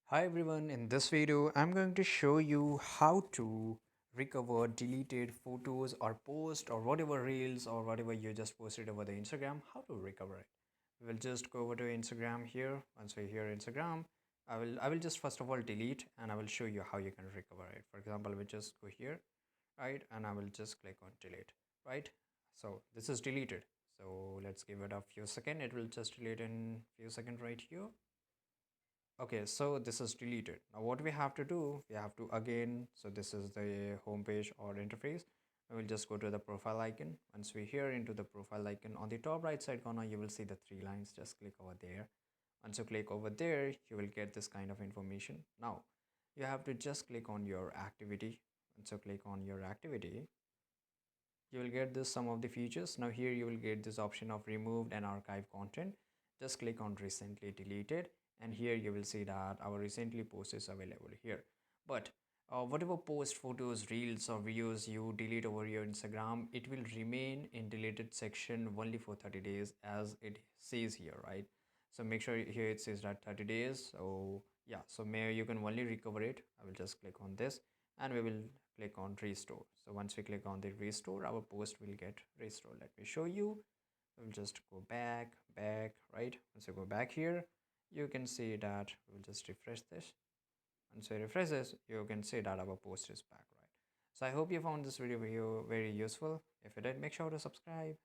Hi everyone, in this video I'm going to show you how to recover deleted photos or post or whatever reels or whatever you just posted over the Instagram, how to recover it. We will just go over to Instagram here. Once we're here Instagram, I will just first of all delete and I will show you how you can recover it. For example, we just go here, right? And I will just click on delete, right? So this is deleted. So let's give it a few seconds. It will just delete in few seconds right here. Okay, so this is deleted. Now what we have to do, we have to again, so this is the home page or interface. I will just go to the profile icon. Once we here into the profile icon on the top right side corner, you will see the three lines. Just click over there. Once you click over there, you will get this kind of information. Now you have to just click on your activity. Once you click on your activity, you will get this some of the features. Now here you will get this option of removed and archive content. Just click on recently deleted and here you will see that our recently post is available here. But whatever post, photos, reels or videos you delete over your Instagram, it will remain in deleted section only for 30 days as it says here, right? So make sure here it says that 30 days. So yeah, so may you can only recover it. I will just click on this and we will click on restore. So once we click on the restore, our post will get restored. Let me show you. We'll just go back, right? Once you go back here, you can see that we'll just refresh this. Once you refresh this, you can see that our post is back, right? So I hope you found this video very useful. If you did, make sure to subscribe.